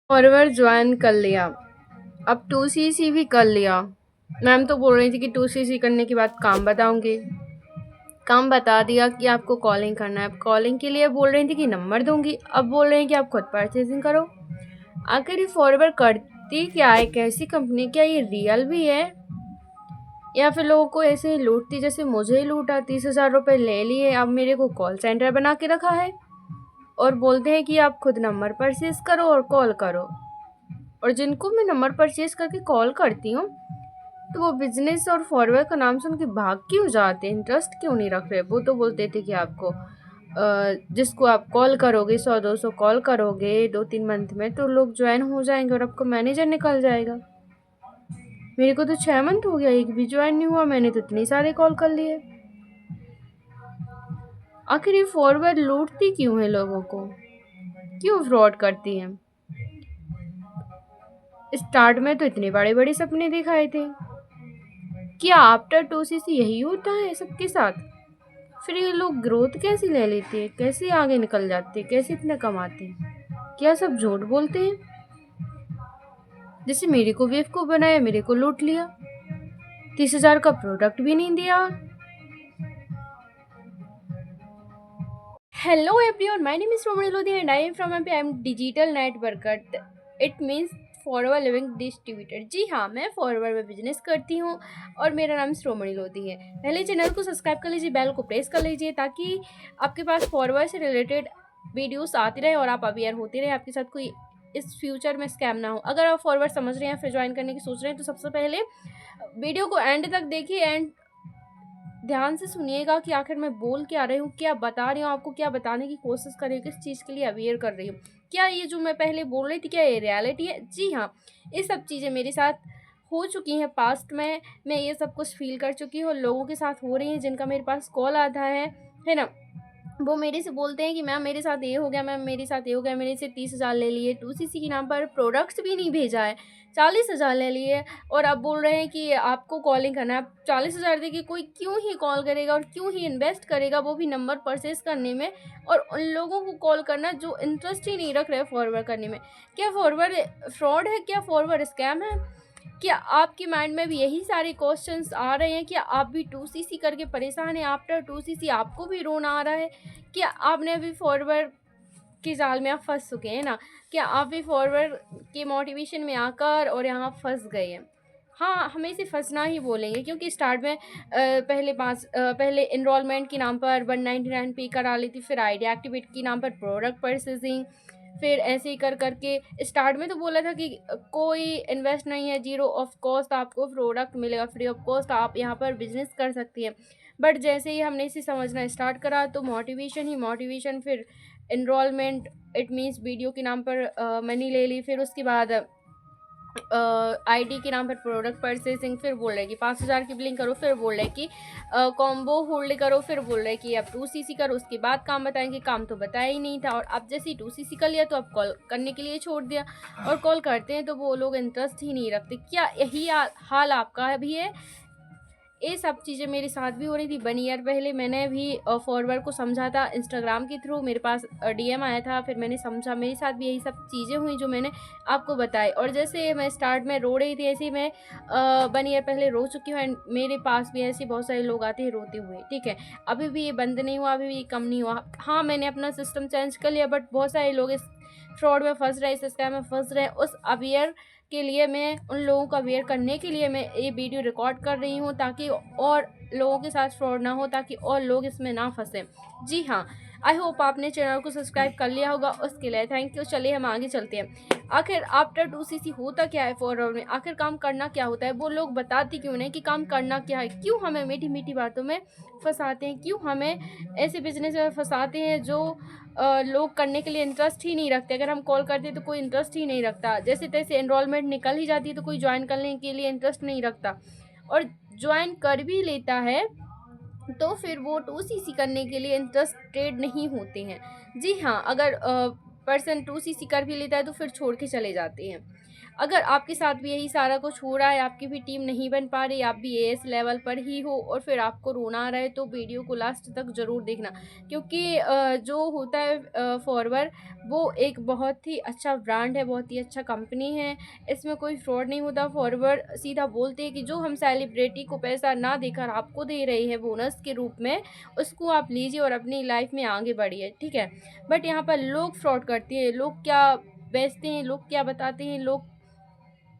Forward join कर लिया। अब 2cc भी कर लिया। मैम तो बोल रही थी कि 2cc करने के बाद काम बताऊंगी। काम बता दिया कि आपको कॉलिंग करना है। अब कॉलिंग के लिए बोल रही थी कि नंबर दूंगी, अब बोल रहे हैं कि आप खुद परचेजिंग करो। आखिर ये फॉरवर्ड करती क्या है, कैसी कंपनी, क्या ये रियल भी है या फिर लोगों को ऐसे ही लूटती जैसे मुझे ही लूटा। 30,000 रुपये ले लिए, अब मेरे को कॉल सेंटर बना के रखा है और बोलते हैं कि आप खुद नंबर परचेज करो और कॉल करो। और जिनको मैं नंबर परचेज करके कॉल करती हूँ तो वो बिजनेस और फॉरवर्ड का नाम सुन के भाग क्यों जाते हैं, इंटरेस्ट क्यों नहीं रख रहे। वो तो बोलते थे कि आपको जिसको आप कॉल करोगे 100-200 कॉल करोगे 2-3 मंथ में तो लोग ज्वाइन हो जाएंगे और आपको मैनेजर निकल जाएगा। मेरे को तो 6 मंथ हो गया, एक भी ज्वाइन नहीं हुआ। मैंने तो इतने सारे कॉल कर लिए। आखिर ये फॉरवर्ड लूटती क्यों है लोगों को, क्यों फ्रॉड करती हैं। स्टार्ट में तो इतने बड़े बड़े सपने दिखाए थे। क्या आफ्टर 2cc यही होता है सबके साथ? फिर ये लोग ग्रोथ कैसे ले लेते हैं, कैसे आगे निकल जाते हैं, कैसे इतना कमाते हैं? क्या सब झूठ बोलते हैं? जैसे मेरे को बेवकूफ़ बनाया, मेरे को लूट लिया, 30,000 का प्रोडक्ट भी नहीं दिया। Hello everyone, my name is Romani Lodi and I am from MP. I am digital networker. It means forward living distributor. जी हाँ, मैं फॉरवर्ड में बिजनेस करती हूँ और मेरा नाम श्रोमणी लोधी है। पहले चैनल को सब्सक्राइब कर लीजिए, बेल को प्रेस कर लीजिए ताकि आपके पास फॉरवर्ड से रिलेटेड वीडियोस आती रहे और आप अवेयर होते रहे, आपके साथ कोई इस फ्यूचर में स्कैम ना हो। अगर आप फॉरवर्ड समझ रहे हैं फिर ज्वाइन करने की सोच रहे हैं तो सबसे पहले वीडियो को एंड तक देखिए एंड ध्यान से सुनिएगा कि आखिर मैं बोल क्या रही हूँ, क्या बता रही हूँ, आपको क्या बताने की कोशिश कर रही हूँ, किस चीज़ के लिए अवेयर कर रही हूँ। क्या ये जो मैं पहले बोल रही थी क्या ये रियलिटी है? जी हाँ, ये सब चीज़ें मेरे साथ हो चुकी हैं पास्ट में। मैं ये सब कुछ फील कर चुकी हूँ, लोगों के साथ हो रही हैं जिनका मेरे पास कॉल आता है ना। वो मेरे से बोलते हैं कि मैम मेरे साथ ये हो गया, मैम मेरे साथ ये हो गया, मेरे से 30,000 ले लिए, 2cc के नाम पर प्रोडक्ट्स भी नहीं भेजा है, 40,000 ले लिए और अब बोल रहे हैं कि आपको कॉलिंग करना है। 40,000 देखिए कोई क्यों ही कॉल करेगा और क्यों ही इन्वेस्ट करेगा, वो भी नंबर परचेज करने में और उन लोगों को कॉल करना जो इंटरेस्ट ही नहीं रख रहे फॉरवर्ड करने में। क्या फॉरवर्ड फ्रॉड है, क्या फॉरवर्ड स्कैम है? क्या आपके माइंड में भी यही सारे क्वेश्चंस आ रहे हैं? क्या आप भी 2cc करके परेशान हैं? आफ्टर 2cc आपको भी रोना आ रहा है? क्या आपने अभी फॉरवर्ड के जाल में आप फंस चुके हैं ना? क्या आप भी फॉरवर्ड के मोटिवेशन में आकर और यहाँ फंस गए हैं? हाँ, हमें इसे फंसना ही बोलेंगे क्योंकि स्टार्ट में पहले इनरोलमेंट के नाम पर 199 पे करा ली थी, फिर आइडिया एक्टिवेट के नाम पर प्रोडक्ट परचेजिंग, फिर ऐसे ही कर करके स्टार्ट में तो बोला था कि कोई इन्वेस्ट नहीं है, जीरो ऑफ कॉस्ट आपको प्रोडक्ट मिलेगा, फ्री ऑफ कॉस्ट आप यहाँ पर बिजनेस कर सकती हैं। बट जैसे ही हमने इसे समझना स्टार्ट करा तो मोटिवेशन ही मोटिवेशन, फिर इनरोलमेंट इट मीन्स वीडियो के नाम पर मनी ले ली, फिर उसके बाद आईडी के नाम पर प्रोडक्ट परचेसिंग, फिर बोल रहे कि 5,000 की बिलिंग करो, फिर बोल रहे कि कॉम्बो होल्ड करो, फिर बोल रहे कि अब 2cc करो, उसके बाद काम बताएंगे। काम तो बताया ही नहीं था और अब जैसे ही 2cc कर लिया तो अब कॉल करने के लिए छोड़ दिया और कॉल करते हैं तो वो लोग इंटरेस्ट ही नहीं रखते। क्या यही हाल आपका भी है? ये सब चीज़ें मेरे साथ भी हो रही थी। 1 ईयर पहले मैंने भी फॉरवर्ड को समझा था इंस्टाग्राम के थ्रू, मेरे पास डीएम आया था, फिर मैंने समझा, मेरे साथ भी यही सब चीज़ें हुई जो मैंने आपको बताई। और जैसे मैं स्टार्ट में रो रही थी ऐसे ही मैं 1 ईयर पहले रो चुकी हूँ एंड मेरे पास भी ऐसे बहुत सारे लोग आते हैं रोते हुए। ठीक है, अभी भी ये बंद नहीं हुआ, अभी भी ये कम नहीं हुआ। हाँ, मैंने अपना सिस्टम चेंज कर लिया बट बहुत सारे लोग इस फ्रॉड में फंस रहे, इस स्कैम में फंस रहे हैं। उस अवेयर के लिए मैं उन लोगों को अवेयर करने के लिए मैं ये वीडियो रिकॉर्ड कर रही हूँ ताकि और लोगों के साथ फ्रॉड ना हो, ताकि और लोग इसमें ना फंसे। जी हाँ, आई होप आपने चैनल को सब्सक्राइब कर लिया होगा, उसके लिए थैंक यू। चलिए हम आगे चलते हैं। आखिर आफ्टर 2cc होता क्या है फॉरवर्ड में, आखिर काम करना क्या होता है? वो लोग बताते क्यों नहीं कि काम करना क्या है? क्यों हमें मीठी मीठी बातों में फंसाते हैं? क्यों हमें ऐसे बिजनेस में फंसाते हैं जो लोग करने के लिए इंटरेस्ट ही नहीं रखते? अगर हम कॉल करते हैं तो कोई इंटरेस्ट ही नहीं रखता, जैसे तैसे एनरोलमेंट निकल ही जाती है तो कोई ज्वाइन करने के लिए इंटरेस्ट नहीं रखता, और ज्वाइन कर भी लेता है तो फिर वो 2cc करने के लिए इंटरेस्टेड नहीं होते हैं। जी हाँ, अगर पर्सन 2cc कर भी लेता है तो फिर छोड़ के चले जाते हैं। अगर आपके साथ भी यही सारा कुछ हो रहा है, आपकी भी टीम नहीं बन पा रही, आप भी एएस लेवल पर ही हो और फिर आपको रोना आ रहा है, तो वीडियो को लास्ट तक ज़रूर देखना, क्योंकि जो होता है फॉरवर, वो एक बहुत ही अच्छा ब्रांड है, बहुत ही अच्छा कंपनी है। इसमें कोई फ्रॉड नहीं होता। फॉरवर सीधा बोलते हैं कि जो हम सेलिब्रिटी को पैसा ना देकर आपको दे रहे हैं बोनस के रूप में, उसको आप लीजिए और अपनी लाइफ में आगे बढ़िए, ठीक है। बट यहाँ पर लोग फ्रॉड करते हैं, लोग क्या बेचते हैं, लोग क्या बताते हैं, लोग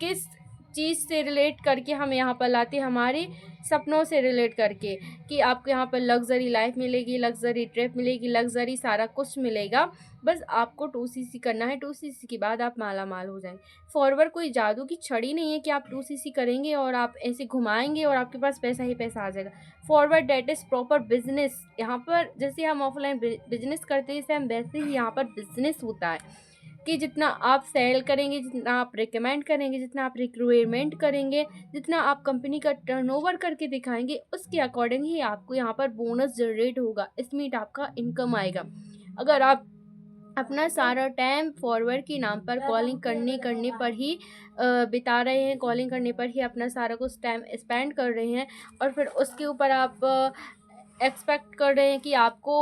किस चीज़ से रिलेट करके हम यहाँ पर लाते हैं, हमारे सपनों से रिलेट करके, कि आपको यहाँ पर लग्जरी लाइफ मिलेगी, लग्जरी ट्रिप मिलेगी, लग्जरी सारा कुछ मिलेगा। बस आपको 2cc करना है, 2cc के बाद आप माला माल हो जाएंगे। फॉरवर्ड कोई जादू की छड़ी नहीं है कि आप 2cc करेंगे और आप ऐसे घुमाएंगे और आपके पास पैसा ही पैसा आ जाएगा। Forward that is proper business. यहाँ पर जैसे हम ऑफलाइन बिजनेस करते हैं, सेम वैसे ही यहाँ पर बिजनेस होता है, कि जितना आप सेल करेंगे, जितना आप रिकमेंड करेंगे, जितना आप रिक्रूटमेंट करेंगे, जितना आप कंपनी का टर्नओवर करके दिखाएंगे, उसके अकॉर्डिंग ही आपको यहाँ पर बोनस जनरेट होगा, इसमें आपका इनकम आएगा। अगर आप अपना सारा टाइम फॉरवर्ड के नाम पर कॉलिंग करने पर ही बिता रहे हैं, कॉलिंग करने पर ही अपना सारा कुछ टाइम स्पेंड कर रहे हैं, और फिर उसके ऊपर आप एक्सपेक्ट कर रहे हैं कि आपको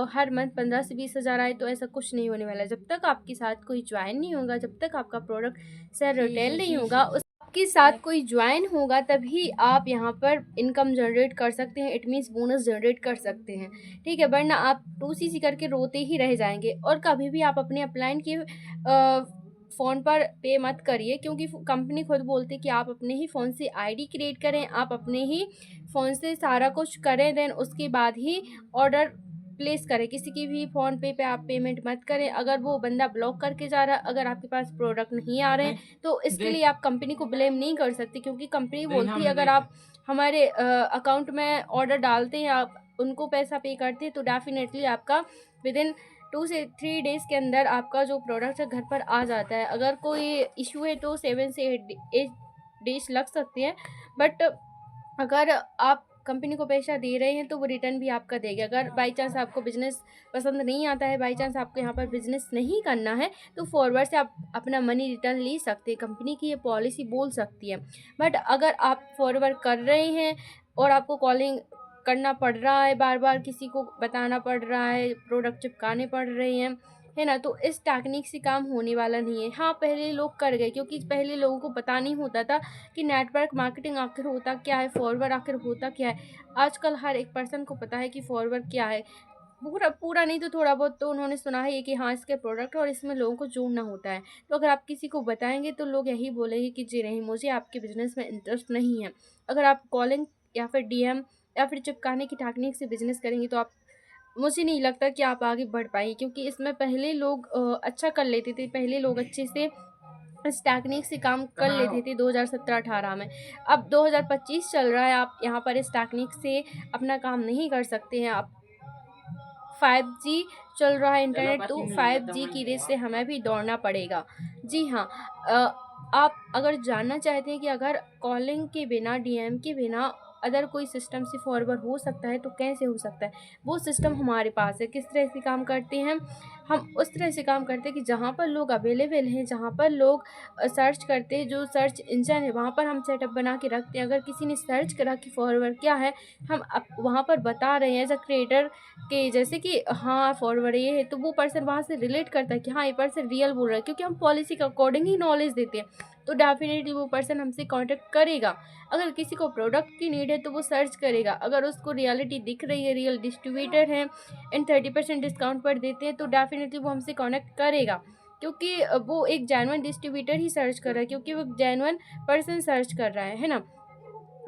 हर मंथ 15 से 20 हज़ार आए, तो ऐसा कुछ नहीं होने वाला है। जब तक आपके साथ कोई ज्वाइन नहीं होगा, जब तक आपका प्रोडक्ट सेल रिटेल नहीं होगा, उस आपके साथ कोई ज्वाइन होगा, तभी आप यहाँ पर इनकम जनरेट कर सकते हैं, इट मीन्स बोनस जनरेट कर सकते हैं, ठीक है। वरना आप 2cc करके रोते ही रह जाएंगे। और कभी भी आप अपने अपलाइन के फ़ोन पर पे मत करिए, क्योंकि कंपनी खुद बोलती है कि आप अपने ही फ़ोन से आईडी क्रिएट करें, आप अपने ही फ़ोन से सारा कुछ करें, देन उसके बाद ही ऑर्डर प्लेस करें। किसी की भी फ़ोन पे आप पेमेंट मत करें। अगर वो बंदा ब्लॉक करके जा रहा है, अगर आपके पास प्रोडक्ट नहीं आ रहे हैं, तो इसके लिए आप कंपनी को ब्लेम नहीं कर सकते, क्योंकि कंपनी बोलती है अगर आप हमारे अकाउंट में ऑर्डर डालते हैं, आप उनको पैसा पे करते हैं, तो डेफिनेटली आपका विदिन 2 से 3 डेज़ के अंदर आपका जो प्रोडक्ट है घर पर आ जाता है। अगर कोई इशू है तो 7 से 8 डेज़ लग सकते हैं, बट अगर आप कंपनी को पैसा दे रहे हैं तो वो रिटर्न भी आपका देगा। अगर बाई चांस आपको बिज़नेस पसंद नहीं आता है, बाई चांस आपको यहाँ पर बिज़नेस नहीं करना है, तो फॉरवर्ड से आप अपना मनी रिटर्न ले सकते हैं, कंपनी की ये पॉलिसी बोल सकती है। बट अगर आप फॉरवर्ड कर रहे हैं और आपको कॉलिंग करना पड़ रहा है, बार बार किसी को बताना पड़ रहा है, प्रोडक्ट चिपकाने पड़ रहे हैं, है ना, तो इस टेक्निक से काम होने वाला नहीं है। हाँ, पहले लोग कर गए, क्योंकि पहले लोगों को पता नहीं होता था कि नेटवर्क मार्केटिंग आखिर होता क्या है, फॉरवर्ड आखिर होता क्या है। आजकल हर एक पर्सन को पता है कि फॉरवर्ड क्या है। पूरा पूरा नहीं तो थोड़ा बहुत तो उन्होंने सुना है कि हाँ, इसके प्रोडक्ट और इसमें लोगों को जोड़ना होता है। तो अगर आप किसी को बताएंगे तो लोग यही बोलेंगे कि जी नहीं, मुझे आपके बिज़नेस में इंटरेस्ट नहीं है। अगर आप कॉलिंग या फिर डीएम या फिर चिपकाने की टेक्निक से बिज़नेस करेंगे, तो आप, मुझे नहीं लगता कि आप आगे बढ़ पाएंगे, क्योंकि इसमें पहले लोग अच्छा कर लेते थे, पहले लोग अच्छे से इस टेक्निक से काम कर लेते थे 2017-18 में। अब 2025 चल रहा है, आप यहाँ पर इस टेक्निक से अपना काम नहीं कर सकते हैं। आप 5G चल रहा है इंटरनेट, तो 5G की रेस से हमें भी दौड़ना पड़ेगा। जी हाँ, आप अगर जानना चाहते हैं कि अगर कॉलिंग के बिना, डीएम के बिना अदर कोई सिस्टम से फॉरवर्ड हो सकता है, तो कैसे हो सकता है, वो सिस्टम हमारे पास है। किस तरह से काम करते हैं हम, उस तरह से काम करते हैं कि जहाँ पर लोग अवेलेबल हैं, जहाँ पर लोग सर्च करते हैं, जो सर्च इंजन है वहाँ पर हम सेटअप बना के रखते हैं। अगर किसी ने सर्च करा कि फॉरवर्ड क्या है, हम वहाँ पर बता रहे हैं एज अ क्रिएटर कि जैसे कि हाँ फॉरवर्ड ये है, तो वो पर्सन वहाँ से रिलेट करता है कि हाँ ये पर्सन रियल बोल रहा है, क्योंकि हम पॉलिसी के अकॉर्डिंग ही नॉलेज देते हैं, तो डेफिनेटली वो पर्सन हमसे कांटेक्ट करेगा। अगर किसी को प्रोडक्ट की नीड है तो वो सर्च करेगा, अगर उसको रियलिटी दिख रही है, रियल डिस्ट्रीब्यूटर है एंड 30% डिस्काउंट पर देते हैं, तो डेफिनेटली वो हमसे कनेक्ट करेगा, क्योंकि वो एक जेन्युइन डिस्ट्रीब्यूटर ही सर्च कर रहा है, क्योंकि वो जेन्युइन पर्सन सर्च कर रहा है ना।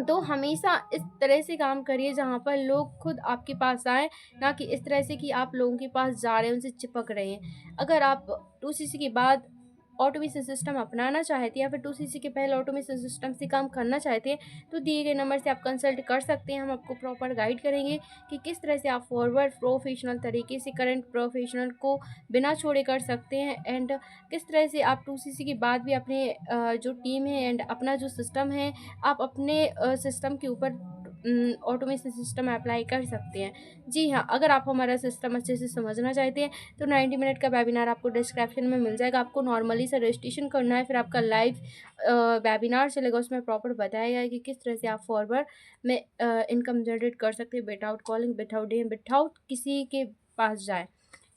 तो हमेशा इस तरह से काम करिए जहाँ पर लोग खुद आपके पास आएँ, ना कि इस तरह से कि आप लोगों के पास जा रहे हैं, उनसे चिपक रहे हैं। अगर आप 2cc के बाद ऑटोमेशन सिस्टम अपनाना चाहते हैं, या फिर 2cc के पहले ऑटोमेशन सिस्टम से काम करना चाहते हैं, तो दिए गए नंबर से आप कंसल्ट कर सकते हैं। हम आपको प्रॉपर गाइड करेंगे कि किस तरह से आप फॉरवर्ड प्रोफेशनल तरीके से करंट प्रोफेशनल को बिना छोड़े कर सकते हैं, एंड किस तरह से आप 2cc के बाद भी अपने जो टीम है एंड अपना जो सिस्टम है, आप अपने सिस्टम के ऊपर ऑटोमेशन सिस्टम अप्लाई कर सकते हैं। जी हाँ, अगर आप हमारा सिस्टम अच्छे से समझना चाहते हैं तो 90 मिनट का वेबिनार आपको डिस्क्रिप्शन में मिल जाएगा। आपको नॉर्मली से रजिस्ट्रेशन करना है, फिर आपका लाइव वेबिनार चलेगा, उसमें प्रॉपर बताया गया है कि किस तरह से आप फॉरवर्ड में इनकम जनरेट कर सकते हैं without calling, without DM, without किसी के पास जाए।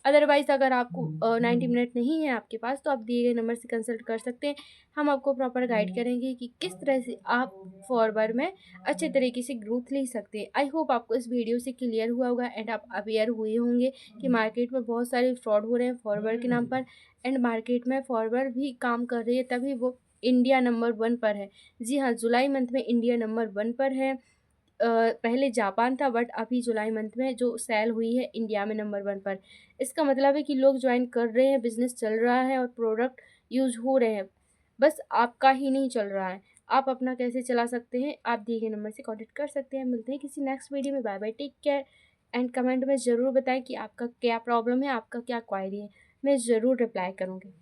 अदरवाइज़ अगर आपको 90 मिनट नहीं है आपके पास तो आप दिए गए नंबर से कंसल्ट कर सकते हैं। हम आपको प्रॉपर गाइड करेंगे कि किस तरह से आप फॉरवर्ड में अच्छे तरीके से ग्रोथ ले सकते हैं। आई होप आपको इस वीडियो से क्लियर हुआ होगा एंड आप अवेयर हुए होंगे कि मार्केट में बहुत सारे फ्रॉड हो रहे हैं फॉरवर्ड के नाम पर, एंड मार्केट में फॉरवर्ड भी काम कर रही है तभी वो इंडिया नंबर 1 पर है। जी हाँ, जुलाई मंथ में इंडिया नंबर 1 पर है। पहले जापान था बट अभी जुलाई मंथ में जो सेल हुई है इंडिया में नंबर 1 पर। इसका मतलब है कि लोग ज्वाइन कर रहे हैं, बिज़नेस चल रहा है और प्रोडक्ट यूज़ हो रहे हैं। बस आपका ही नहीं चल रहा है। आप अपना कैसे चला सकते हैं, आप दिए गए नंबर से कॉन्टैक्ट कर सकते हैं। मिलते हैं किसी नेक्स्ट वीडियो में। Bye bye, take care and comment में ज़रूर बताएं कि आपका क्या प्रॉब्लम है, आपका क्या क्वायरी है। मैं ज़रूर रिप्लाई करूँगी।